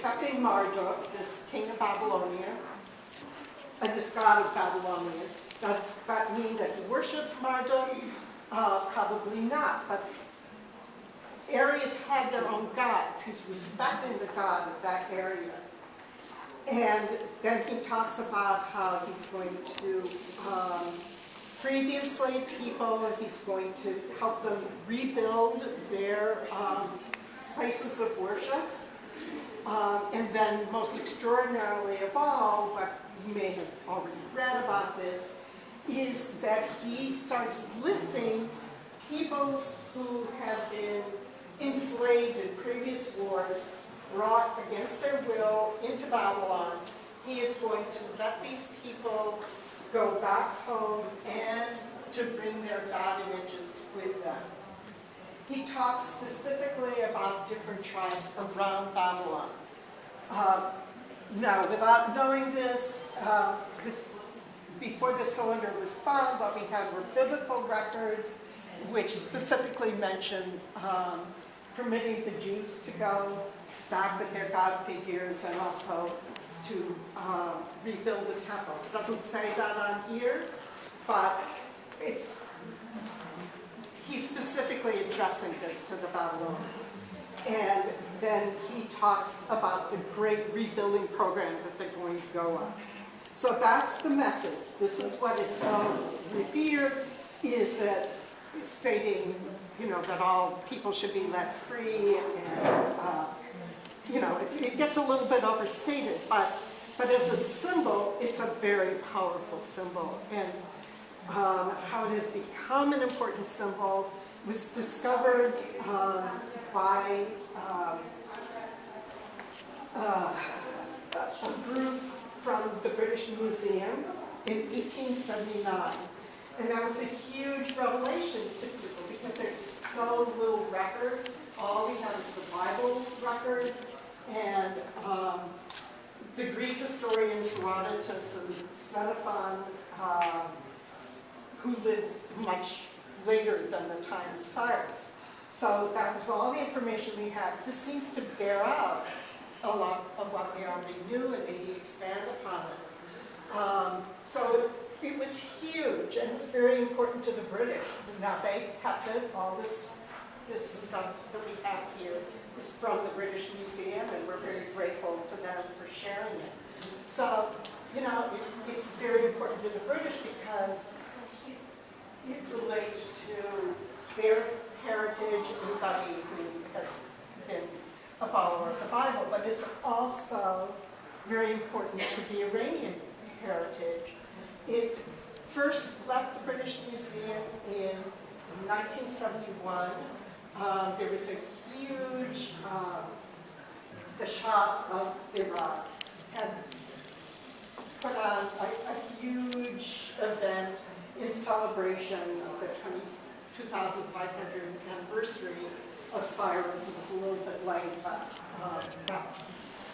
accepting Marduk, this king of Babylonia, and this god of Babylonia. Does that mean that he worshipped Marduk? Probably not, but areas had their own gods. He's respecting the god of that area. And then he talks about how he's going to free the enslaved people, and he's going to help them rebuild their places of worship. And then most extraordinarily of all, what you may have already read about this, is that he starts listing peoples who have been enslaved in previous wars, brought against their will into Babylon. He is going to let these people go back home and to bring their god images with them. He talks specifically about different tribes around Babylon. Now, without knowing this, before the cylinder was found, what we had were biblical records which specifically mentioned permitting the Jews to go back with their god figures and also to rebuild the temple. It doesn't say that on here, but he's specifically addressing this to the Babylonians. And then he talks about the great rebuilding program that they're going to go on. So that's the message. This is what is so revered, is that stating, that all people should be let free, and it gets a little bit overstated, but as a symbol, it's a very powerful symbol. And how it has become an important symbol was discovered by a group from the British Museum in 1879. And that was a huge revelation to people because there's so little record. All we have is the Bible record, and the Greek historians Herodotus and Xenophon, who lived much later than the time of Cyrus. So that was all the information we had. This seems to bear out a lot of what we already knew and maybe expand upon it. So it was huge, and it was very important to the British. Now they kept it. All this stuff that we have here is from the British Museum, and we're very grateful to them for sharing it. So, it's very important to the British because it relates to their heritage, anybody who has been a follower of the Bible, but it's also very important to the Iranian heritage. It first left the British Museum in 1971. There was a huge, the Shah of Iran had put on a huge event in celebration of the 2,500th anniversary of Cyrus. It was a little bit late, but that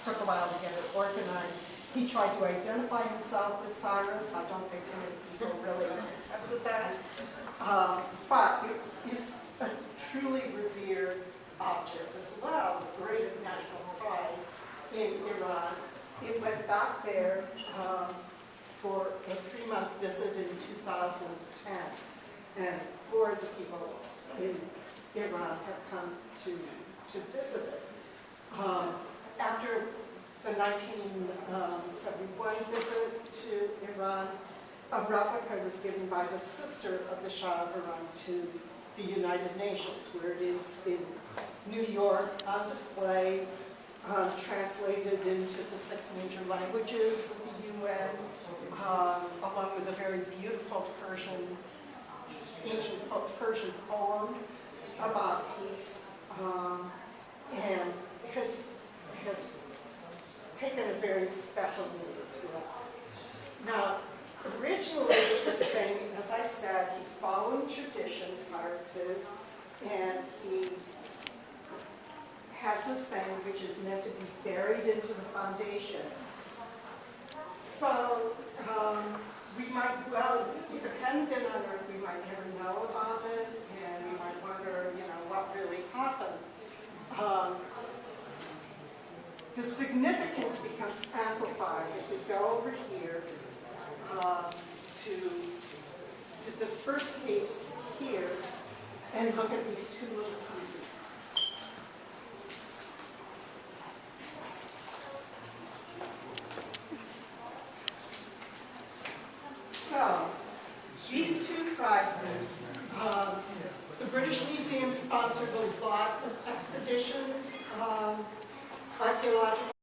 took a while to get it organized. He tried to identify himself as Cyrus. I don't think many people really accepted that. But it is a truly revered object as well, great national pride in Iran. It went back there for a 3-month visit in 2010, and hordes of people in Iran have come to visit it. After the 1971 visit to Iran, a replica was given by the sister of the Shah of Iran to the United Nations, where it is in New York on display, translated into the 6 major languages of the UN, along with a very beautiful ancient Persian poem about peace, and has taken a very special meaning to us. Now, originally this thing, as I said, he's following tradition, Cyrus is, and he has this thing which is meant to be buried into the foundation. So we might, well, if it hadn't been unearthed, we might never know about it, and we might wonder, what really happened. the significance becomes amplified if we go over here to this first case here and look at these two little pieces. So, these two fragments, the British Museum sponsored a lot of expeditions, archaeological